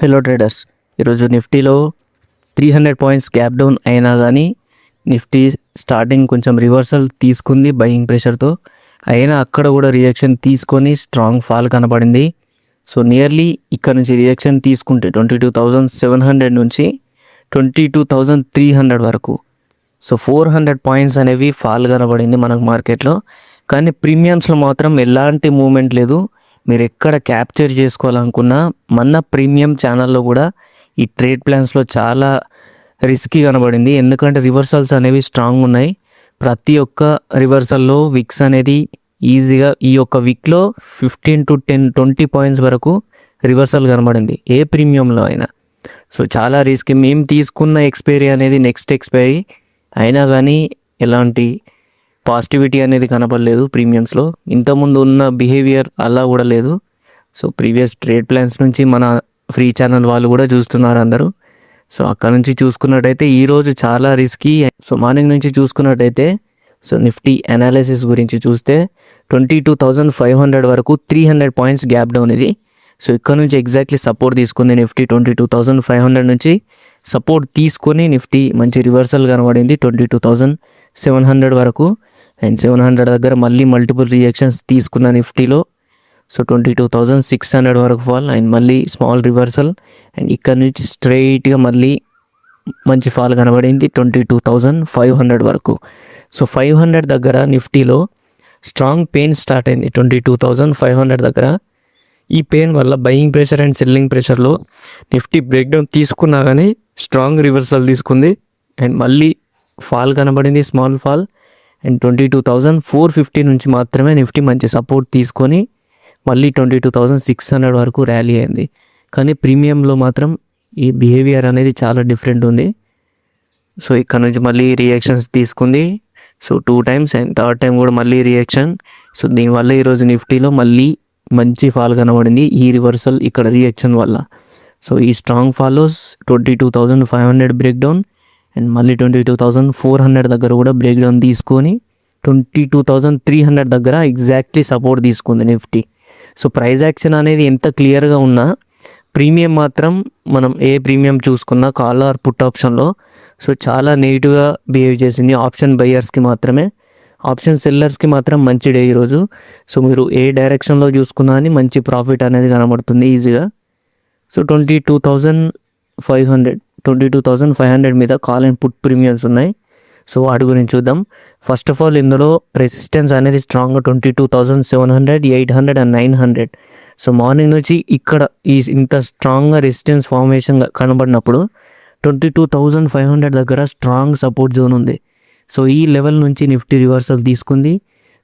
Hello traders, ఈరోజు నిఫ్టీలో 300 points gap down అయినా కానీ నిఫ్టీ స్టార్టింగ్ కొంచెం రివర్సల్ తీసుకుంది బయింగ్ ప్రెషర్తో. అయినా అక్కడ కూడా రియాక్షన్ తీసుకొని స్ట్రాంగ్ ఫాల్ కనబడింది. సో నియర్లీ ఇక్కడ నుంచి రియాక్షన్ తీసుకుంటే 22,700 నుంచి 22,300 వరకు, సో 400 పాయింట్స్ అనేవి ఫాల్ కనబడింది మనకు మార్కెట్లో. కానీ ప్రీమియమ్స్లో మాత్రం ఎలాంటి మూమెంట్ లేదు. మీరు ఎక్కడ క్యాప్చర్ చేసుకోవాలనుకున్నా మన ప్రీమియం ఛానల్లో కూడా ఈ ట్రేడ్ ప్లాన్స్లో చాలా రిస్కీ కనబడింది. ఎందుకంటే రివర్సల్స్ అనేవి స్ట్రాంగ్ ఉన్నాయి. ప్రతి ఒక్క రివర్సల్లో విక్స్ అనేది ఈజీగా ఈ యొక్క వీక్లో 15 to 20 పాయింట్స్ వరకు రివర్సల్ కనబడింది ఏ ప్రీమియంలో అయినా. సో చాలా రిస్క్. మేము తీసుకున్న ఎక్స్పైరీ అనేది నెక్స్ట్ ఎక్స్పైరీ అయినా కానీ ఎలాంటి పాజిటివిటీ అనేది కనపడలేదు ప్రీమియమ్స్లో. ఇంతకుముందు ఉన్న బిహేవియర్ అలా కూడా లేదు. సో ప్రీవియస్ ట్రేడ్ ప్లాన్స్ నుంచి మన ఫ్రీ ఛానల్ వాళ్ళు కూడా చూస్తున్నారు అందరూ. సో అక్కడ నుంచి చూసుకున్నట్టయితే ఈరోజు చాలా రిస్కీ. సో మార్నింగ్ నుంచి చూసుకున్నట్టయితే సో నిఫ్టీ అనాలిసిస్ గురించి చూస్తే 22,500 వరకు 300 పాయింట్స్ గ్యాప్ డౌన్ ఇది. సో ఇక్కడ నుంచి ఎగ్జాక్ట్లీ సపోర్ట్ తీసుకుంది నిఫ్టీ. 22,500 నుంచి సపోర్ట్ తీసుకొని నిఫ్టీ మంచి రివర్సల్ కనబడింది 22,700 వరకు. అండ్ 700 దగ్గర మళ్ళీ మల్టిపుల్ రియాక్షన్స్ తీసుకున్న నిఫ్టీలో. సో 22,600 వరకు ఫాల్ అండ్ మళ్ళీ స్మాల్ రివర్సల్. అండ్ ఇక్కడ నుంచి స్ట్రైట్గా మళ్ళీ మంచి ఫాల్ కనబడింది 22,500 వరకు. సో 500 దగ్గర నిఫ్టీలో స్ట్రాంగ్ పెయిన్ స్టార్ట్ అయింది 22,500 దగ్గర. ఈ పెయిన్ వల్ల బయింగ్ ప్రెషర్ అండ్ సెల్లింగ్ ప్రెషర్లో నిఫ్టీ బ్రేక్డౌన్ తీసుకున్నా కానీ స్ట్రాంగ్ రివర్సల్ తీసుకుంది. అండ్ మళ్ళీ ఫాల్ కనబడింది, స్మాల్ ఫాల్. అండ్ 22,450 నుంచి మాత్రమే నిఫ్టీ మంచి సపోర్ట్ తీసుకొని మళ్ళీ 22,600 వరకు ర్యాలీ అయింది. కానీ ప్రీమియంలో మాత్రం ఈ బిహేవియర్ అనేది చాలా డిఫరెంట్ ఉంది. సో ఇక్కడ నుంచి మళ్ళీ రియాక్షన్స్ తీసుకుంది. So 2 times and third time కూడా మళ్ళీ రియాక్షన్. సో దీనివల్ల ఈరోజు నిఫ్టీలో మళ్ళీ మంచి ఫాల్ కనబడింది ఈ రివర్సల్ ఇక్కడ రియాక్షన్ వల్ల. సో ఈ స్ట్రాంగ్ ఫాల్లో 22,500 బ్రేక్ డౌన్ అండ్ మళ్ళీ 22,400 దగ్గర కూడా బ్రేక్ డౌన్ తీసుకొని 22,300 దగ్గర ఎగ్జాక్ట్లీ సపోర్ట్ తీసుకుంది నిఫ్టీ. సో ప్రైస్ యాక్షన్ అనేది ఎంత క్లియర్గా ఉన్నా ప్రీమియం మాత్రం మనం ఏ ప్రీమియం చూసుకున్నా కాల్ ఆర్ పుట్ ఆప్షన్లో సో చాలా నెగిటివ్గా బిహేవ్ చేసింది. ఆప్షన్ బయ్యర్స్కి మాత్రమే, ఆప్షన్ సెల్లర్స్కి మాత్రం మంచి డే ఈరోజు. సో మీరు ఏ డైరెక్షన్లో చూసుకున్నా అని మంచి ప్రాఫిట్ అనేది కనబడుతుంది ఈజీగా. సో 22,500 మీద కాల్ అండ్ పుట్ ప్రీమియమ్స్ ఉన్నాయి. సో వాటి గురించి చూద్దాం. ఫస్ట్ ఆఫ్ ఆల్ ఇందులో రెసిస్టెన్స్ అనేది స్ట్రాంగ్గా 22,700, 800 అండ్ 900. సో మార్నింగ్ నుంచి ఇక్కడ ఈ ఇంత స్ట్రాంగ్గా రెసిస్టెన్స్ ఫార్మేషన్ కనబడినప్పుడు 22,500 దగ్గర స్ట్రాంగ్ సపోర్ట్ జోన్ ఉంది. సో ఈ లెవెల్ నుంచి నిఫ్టీ రివర్సల్ తీసుకుంది.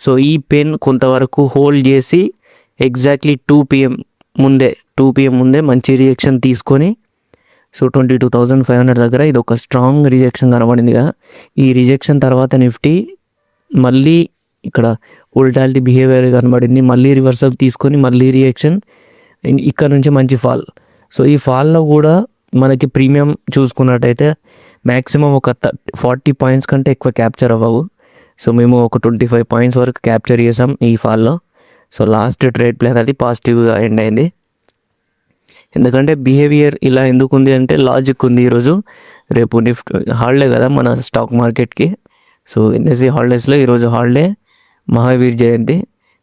సో ఈ పెన్ కొంతవరకు హోల్డ్ చేసి ఎగ్జాక్ట్లీ 2 PM ముందే మంచి రియాక్షన్ తీసుకొని సో 22,500 దగ్గర ఇది ఒక స్ట్రాంగ్ రిజెక్షన్ కనబడింది కదా. ఈ రిజెక్షన్ తర్వాత నిఫ్టీ మళ్ళీ ఇక్కడ వోల్టాలిటీ బిహేవియర్ కనబడింది. మళ్ళీ రివర్సల్ తీసుకొని మళ్ళీ రియాక్షన్, ఇక్కడ నుంచి మంచి ఫాల్. సో ఈ ఫాల్లో కూడా మనకి ప్రీమియం చూసుకున్నట్టయితే మ్యాక్సిమం ఒక 40 పాయింట్స్ కంటే ఎక్కువ క్యాప్చర్ అవ్వవు. సో మేము ఒక 25 పాయింట్స్ వరకు క్యాప్చర్ చేసాం ఈ ఫాల్లో. సో లాస్ట్ ట్రేడ్ ప్లాన్ అది పాజిటివ్గా ఎండ్ అయింది. ఎందుకంటే బిహేవియర్ ఇలా ఎందుకు ఉంది అంటే లాజిక్ ఉంది. ఈరోజు రేపు నిఫ్టీ హాలిడే కదా మన స్టాక్ మార్కెట్కి. సో ఎన్ఎస్సి హాలిడేస్లో ఈరోజు హాలిడే, మహావీర్ జయంతి.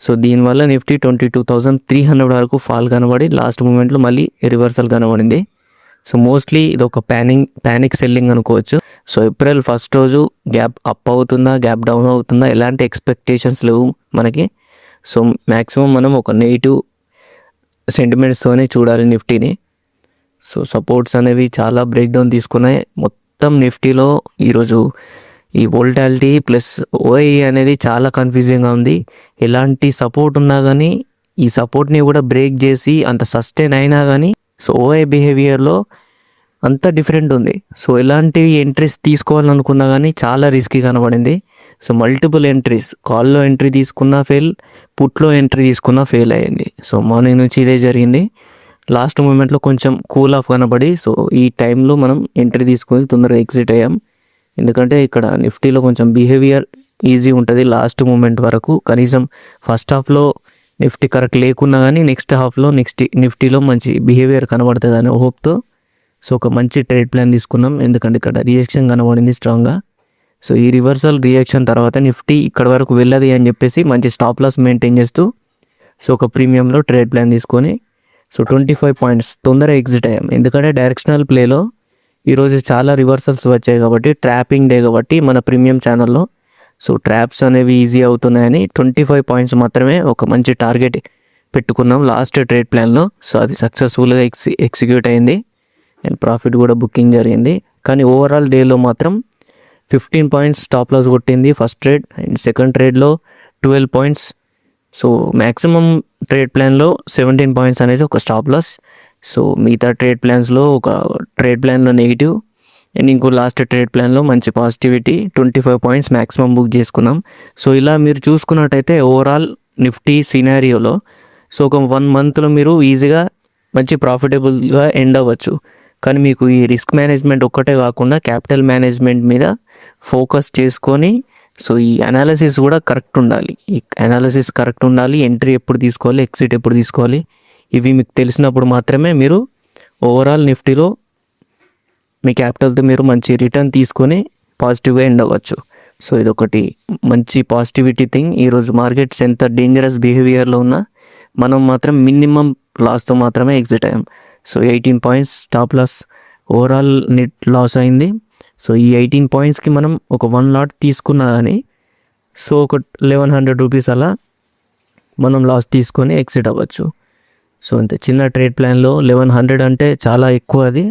సో దీనివల్ల నిఫ్టీ 22,300 వరకు ఫాల్ కనబడి లాస్ట్ మూమెంట్లో మళ్ళీ రివర్సల్ కనబడింది. సో మోస్ట్లీ ఇది ఒక ప్యానిక్ సెల్లింగ్ అనుకోవచ్చు. సో ఏప్రిల్ 1st రోజు గ్యాప్ అప్ అవుతుందా, గ్యాప్ డౌన్ అవుతుందా, ఎలాంటి ఎక్స్పెక్టేషన్స్ లేవు మనకి. సో మ్యాక్సిమం మనం ఒక నెగిటివ్ సెంటిమెంట్స్తోనే చూడాలి నిఫ్టీని. సో సపోర్ట్స్ అనేవి చాలా బ్రేక్ డౌన్ తీసుకున్నాయి మొత్తం నిఫ్టీలో. ఈరోజు ఈ వోల్టాలిటీ ప్లస్ ఓఐ అనేది చాలా కన్ఫ్యూజింగ్గా ఉంది. ఎలాంటి సపోర్ట్ ఉన్నా కానీ ఈ సపోర్ట్ని కూడా బ్రేక్ చేసి అంత సస్టైన్ అయినా కానీ సో ఓఐ బిహేవియర్లో అంత డిఫరెంట్ ఉంది. సో ఎలాంటి ఎంట్రీస్ తీసుకోవాలనుకున్నా కానీ చాలా రిస్కీ కనబడింది. సో మల్టిపుల్ ఎంట్రీస్, కాల్లో ఎంట్రీ తీసుకున్నా ఫెయిల్, పుట్లో ఎంట్రీ తీసుకున్నా ఫెయిల్ అయ్యింది. సో మార్నింగ్ నుంచి ఇదే జరిగింది. లాస్ట్ మూమెంట్లో కొంచెం కూల్ ఆఫ్ కనబడి సో ఈ టైంలో మనం ఎంట్రీ తీసుకొని తొందరగా ఎగ్జిట్ అయ్యాం. ఎందుకంటే ఇక్కడ నిఫ్టీలో కొంచెం బిహేవియర్ ఈజీ ఉంటుంది లాస్ట్ మూమెంట్ వరకు. కనీసం ఫస్ట్ హాఫ్లో నిఫ్టీ కరెక్ట్ లేకున్నా కానీ నెక్స్ట్ హాఫ్లో నిఫ్టీలో మంచి బిహేవియర్ కనబడుతుంది అనే హోప్తో సో ఒక మంచి ట్రేడ్ ప్లాన్ తీసుకున్నాం. ఎందుకంటే ఇక్కడ రియాక్షన్ కనబడింది స్ట్రాంగ్గా. సో ఈ రివర్సల్ రియాక్షన్ తర్వాత నిఫ్టీ ఇక్కడ వరకు వెళ్ళదు అని చెప్పేసి మంచి స్టాప్ లాస్ మెయింటైన్ చేస్తూ సో ఒక ప్రీమియంలో ట్రేడ్ ప్లాన్ తీసుకొని సో 25 పాయింట్స్ తొందరగా ఎగ్జిట్ అయ్యాం. ఎందుకంటే డైరెక్షనల్ ప్లేలో ఈరోజు చాలా రివర్సల్స్ వచ్చాయి కాబట్టి ట్రాపింగ్ డే కాబట్టి మన ప్రీమియం ఛానల్లో సో ట్రాప్స్ అనేవి ఈజీ అవుతున్నాయని 25 పాయింట్స్ మాత్రమే ఒక మంచి టార్గెట్ పెట్టుకున్నాం లాస్ట్ ట్రేడ్ ప్లాన్లో. సో అది సక్సెస్ఫుల్గా ఎగ్జిక్యూట్ అయింది అండ్ ప్రాఫిట్ కూడా బుకింగ్ జరిగింది. కానీ ఓవరాల్ డేలో మాత్రం 15 పాయింట్స్ స్టాప్ లాస్ కొట్టింది ఫస్ట్ ట్రేడ్ అండ్ సెకండ్ ట్రేడ్లో 12 పాయింట్స్. సో మ్యాక్సిమం ట్రేడ్ ప్లాన్లో 17 పాయింట్స్ అనేది ఒక స్టాప్ లాస్. సో మిగతా ట్రేడ్ ప్లాన్స్లో ఒక ట్రేడ్ ప్లాన్లో నెగిటివ్ అండ్ ఇంకో లాస్ట్ ట్రేడ్ ప్లాన్లో మంచి పాజిటివిటీ 25 పాయింట్స్ మ్యాక్సిమం బుక్ చేసుకున్నాం. సో ఇలా మీరు చూసుకున్నట్టయితే ఓవరాల్ నిఫ్టీ సినారియోలో సో ఒక 1 మంత్లో మీరు ఈజీగా మంచి ప్రాఫిటబుల్గా ఎండ్ అవ్వచ్చు. కానీ మీకు ఈ రిస్క్ మేనేజ్మెంట్ ఒక్కటే కాకుండా క్యాపిటల్ మేనేజ్మెంట్ మీద ఫోకస్ చేసుకొని సో ఈ అనాలిసిస్ కూడా కరెక్ట్ ఉండాలి. ఈ అనాలిసిస్ కరెక్ట్ ఉండాలి. ఎంట్రీ ఎప్పుడు తీసుకోవాలి, ఎగ్జిట్ ఎప్పుడు తీసుకోవాలి, ఇవి మీకు తెలిసినప్పుడు మాత్రమే మీరు ఓవరాల్ నిఫ్టీలో మీ క్యాపిటల్తో మీరు మంచి రిటర్న్ తీసుకొని పాజిటివ్గా ఎండ్ అవ్వచ్చు. సో ఇదొకటి మంచి పాజిటివిటీ థింగ్. ఈరోజు మార్కెట్స్ ఎంత డేంజరస్ బిహేవియర్లో ఉన్నా మనం మాత్రం మినిమం లాస్తో మాత్రమే ఎగ్జిట్ అయ్యాం. So 18 points stop loss overall net loss అయింది. సో ఈ 18 పాయింట్స్కి మనం ఒక 1 లాట్ తీసుకున్నా కానీ సో ఒక 1100 రూపీస్ అలా మనం లాస్ తీసుకొని ఎగ్జిట్ అవ్వచ్చు. సో అంతే చిన్న ట్రేడ్ ప్లాన్లో 1100 అంటే చాలా ఎక్కువ అది.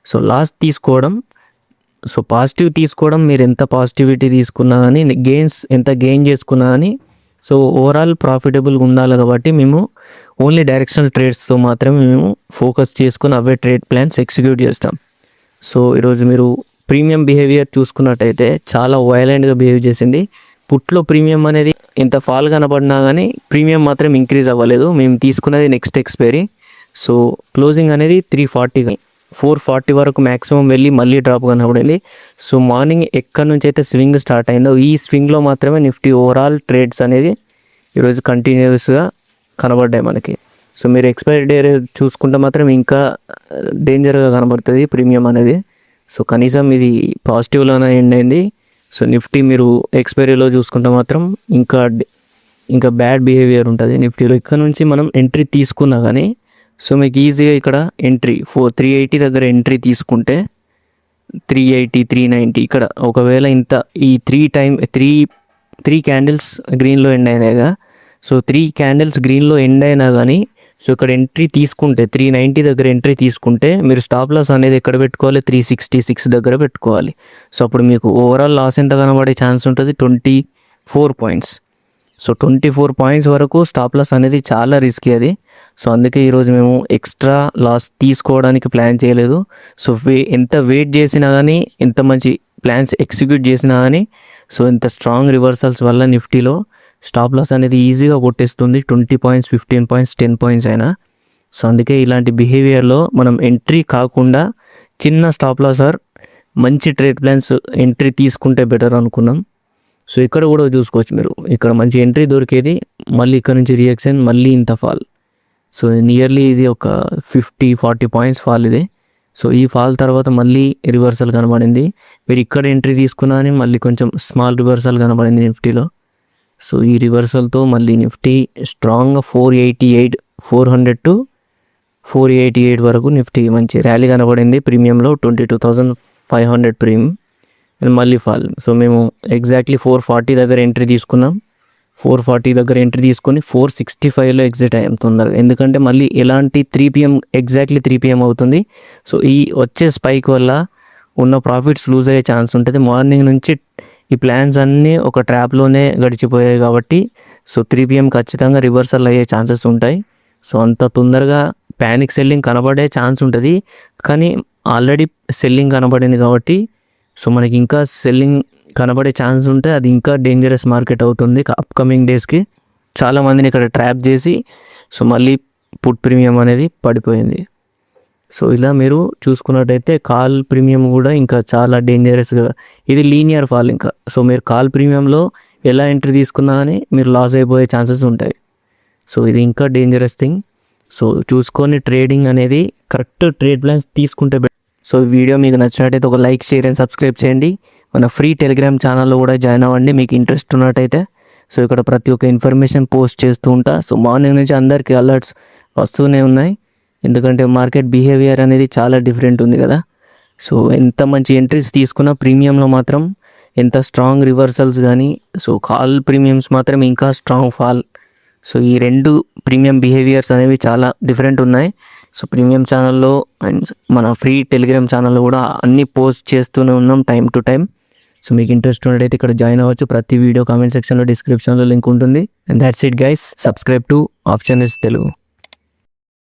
సో లాస్ తీసుకోవడం సో పాజిటివ్ తీసుకోవడం మీరు ఎంత పాజిటివిటీ తీసుకున్నా కానీ ఎంత గెయిన్ చేసుకున్నా కానీ సో ఓవరాల్ ప్రాఫిటబుల్గా ఉండాలి కాబట్టి మేము ఓన్లీ డైరెక్షనల్ ట్రేడ్స్తో మాత్రమే మేము ఫోకస్ చేసుకుని అవే ట్రేడ్ ప్లాన్స్ ఎగ్జిక్యూట్ చేస్తాం. సో ఈరోజు మీరు ప్రీమియం బిహేవియర్ చూసుకున్నట్టయితే చాలా వైలెంట్గా బిహేవ్ చేసింది. పుట్లో ప్రీమియం అనేది ఎంత ఫాల్ కనబడినా కానీ ప్రీమియం మాత్రం ఇంక్రీజ్ అవ్వలేదు. మేము తీసుకున్నది నెక్స్ట్ ఎక్స్పైరీ. సో క్లోజింగ్ అనేది 340 440 వరకు మ్యాక్సిమం వెళ్ళి మళ్ళీ డ్రాప్ కనబడింది. సో మార్నింగ్ ఎక్కడి నుంచి అయితే స్వింగ్ స్టార్ట్ అయిందో ఈ స్వింగ్లో మాత్రమే నిఫ్టీ ఓవరాల్ ట్రేడ్స్ అనేది ఈరోజు కంటిన్యూస్గా కనబడ్డాయి మనకి. సో మీరు ఎక్స్పైరీ డే చూసుకుంటే మాత్రం ఇంకా డేంజర్గా కనబడుతుంది ప్రీమియం అనేది. సో కనీసం ఇది పాజిటివ్లోనే ఎండ్ అయింది. సో నిఫ్టీ మీరు ఎక్స్పైరీలో చూసుకుంటే మాత్రం ఇంకా బ్యాడ్ బిహేవియర్ ఉంటుంది నిఫ్టీలో. ఇక్కడ నుంచి మనం ఎంట్రీ తీసుకున్నా కానీ సో మీకు ఈజీగా ఇక్కడ ఎంట్రీ 380 దగ్గర ఎంట్రీ తీసుకుంటే 380 390 ఇక్కడ ఒకవేళ ఇంత ఈ 3 క్యాండిల్స్ గ్రీన్లో ఎండ్ అయినాయిగా. సో 3 క్యాండిల్స్ గ్రీన్లో ఎండ్ అయినా కానీ సో ఇక్కడ ఎంట్రీ తీసుకుంటే 390 దగ్గర ఎంట్రీ తీసుకుంటే మీరు స్టాప్ లాస్ అనేది ఎక్కడ పెట్టుకోవాలి, 366 దగ్గర పెట్టుకోవాలి. సో అప్పుడు మీకు ఓవరాల్ లాస్ ఎంత కనబడే ఛాన్స్ ఉంటుంది, 24 పాయింట్స్. సో 24 పాయింట్స్ వరకు స్టాప్ లాస్ అనేది చాలా రిస్కీ అది. సో అందుకే ఈరోజు మేము ఎక్స్ట్రా లాస్ తీసుకోవడానికి ప్లాన్ చేయలేదు. సో ఎంత వెయిట్ చేసినా కానీ ఎంత మంచి ప్లాన్స్ ఎగ్జిక్యూట్ చేసినా కానీ సో ఎంత స్ట్రాంగ్ రివర్సల్స్ వల్ల నిఫ్టీలో స్టాప్ లాస్ అనేది ఈజీగా కొట్టేస్తుంది 20 పాయింట్స్ 15 పాయింట్స్ 10 పాయింట్స్ అయినా. సో అందుకే ఇలాంటి బిహేవియర్లో మనం ఎంట్రీ కాకుండా చిన్న స్టాప్ లాస్ ఆర్ మంచి ట్రేడ్ ప్లాన్స్ ఎంట్రీ తీసుకుంటే బెటర్ అనుకున్నాం. సో ఇక్కడ కూడా చూసుకోవచ్చు మీరు, ఇక్కడ మంచి ఎంట్రీ దొరికేది, మళ్ళీ ఇక్కడ నుంచి రియాక్షన్, మళ్ళీ ఇంత ఫాల్. సో నియర్లీ ఇది ఒక 50-40 పాయింట్స్ ఫాల్ ఇది. సో ఈ ఫాల్ తర్వాత మళ్ళీ రివర్సల్ కనబడింది. మీరు ఇక్కడ ఎంట్రీ తీసుకున్నా అని మళ్ళీ కొంచెం స్మాల్ రివర్సల్ కనబడింది నిఫ్టీలో. సో ఈ రివర్సల్తో మళ్ళీ నిఫ్టీ స్ట్రాంగ్గా 400 to 488 వరకు నిఫ్టీ మంచి ర్యాలీ కనబడింది. ప్రీమియంలో 22,500 ప్రీమియం అండ్ మళ్ళీ ఫాల్. సో మేము ఎగ్జాక్ట్లీ 440 దగ్గర ఎంట్రీ తీసుకున్నాం. 440 దగ్గర ఎంట్రీ తీసుకొని 465లో ఎగ్జిట్ అయ్యాం తొందరగా. ఎందుకంటే మళ్ళీ ఎలాంటి 3 PM ఎగ్జాక్ట్లీ 3 PM అవుతుంది. సో ఈ వచ్చే స్పైక్ వల్ల ఉన్న ప్రాఫిట్స్ లూజ్ అయ్యే ఛాన్స్ ఉంటుంది. మార్నింగ్ నుంచి ఈ ప్లాన్స్ అన్నీ ఒక ట్రాప్లోనే గడిచిపోయాయి కాబట్టి సో 3 PM ఖచ్చితంగా రివర్సల్ అయ్యే ఛాన్సెస్ ఉంటాయి. సో అంత తొందరగా ప్యానిక్ సెల్లింగ్ కనబడే ఛాన్స్ ఉంటుంది. కానీ ఆల్రెడీ సెల్లింగ్ కనబడింది కాబట్టి సో మనకి ఇంకా సెల్లింగ్ కనబడే ఛాన్స్ ఉంటే అది ఇంకా డేంజరస్ మార్కెట్ అవుతుంది అప్కమింగ్ డేస్కి. చాలామందిని ఇక్కడ ట్రాప్ చేసి సో మళ్ళీ పుట్ ప్రీమియం అనేది పడిపోయింది. సో ఇలా మీరు చూసుకున్నట్టయితే కాల్ ప్రీమియం కూడా ఇంకా చాలా డేంజరస్గా, ఇది లీనియర్ ఫాల్ ఇంకా. సో మీరు కాల్ ప్రీమియంలో ఎలా ఎంట్రీ తీసుకున్నా కానీ మీరు లాస్ అయిపోయే ఛాన్సెస్ ఉంటాయి. సో ఇది ఇంకా డేంజరస్ థింగ్. సో చూసుకొని ట్రేడింగ్ అనేది కరెక్ట్ ట్రేడ్ ప్లాన్స్ తీసుకుంటే సో ఈ వీడియో మీకు నచ్చినట్టయితే ఒక లైక్, షేర్ అండ్ సబ్స్క్రైబ్ చేయండి. మన ఫ్రీ టెలిగ్రామ్ ఛానల్లో కూడా జాయిన్ అవ్వండి మీకు ఇంట్రెస్ట్ ఉన్నట్టయితే. సో ఇక్కడ ప్రతి ఒక్క ఇన్ఫర్మేషన్ పోస్ట్ చేస్తూ ఉంటా. సో మార్నింగ్ నుంచి అందరికీ అలర్ట్స్ వస్తూనే ఉన్నాయి, ఎందుకంటే మార్కెట్ బిహేవియర్ అనేది చాలా డిఫరెంట్ ఉంది కదా. సో ఎంత మంచి ఎంట్రీస్ తీసుకున్నా ప్రీమియంలో మాత్రం ఎంత స్ట్రాంగ్ రివర్సల్స్ కానీ, సో కాల్ ప్రీమియమ్స్ మాత్రం ఇంకా స్ట్రాంగ్ ఫాల్. సో ఈ రెండు ప్రీమియం బిహేవియర్స్ అనేవి చాలా డిఫరెంట్ ఉన్నాయి. సో ప్రీమియం ఛానల్లో అండ్ మన ఫ్రీ టెలిగ్రామ్ ఛానల్లో కూడా అన్నీ పోస్ట్ చేస్తూనే ఉన్నాం టైం టు టైం. సో మీకు ఇంట్రెస్ట్ ఉన్నట్టయితే ఇక్కడ జాయిన్ అవ్వచ్చు. ప్రతి వీడియో కామెంట్ సెక్షన్లో, డిస్క్రిప్షన్లో లింక్ ఉంటుంది. And that's it guys. Subscribe to optionals Telugu.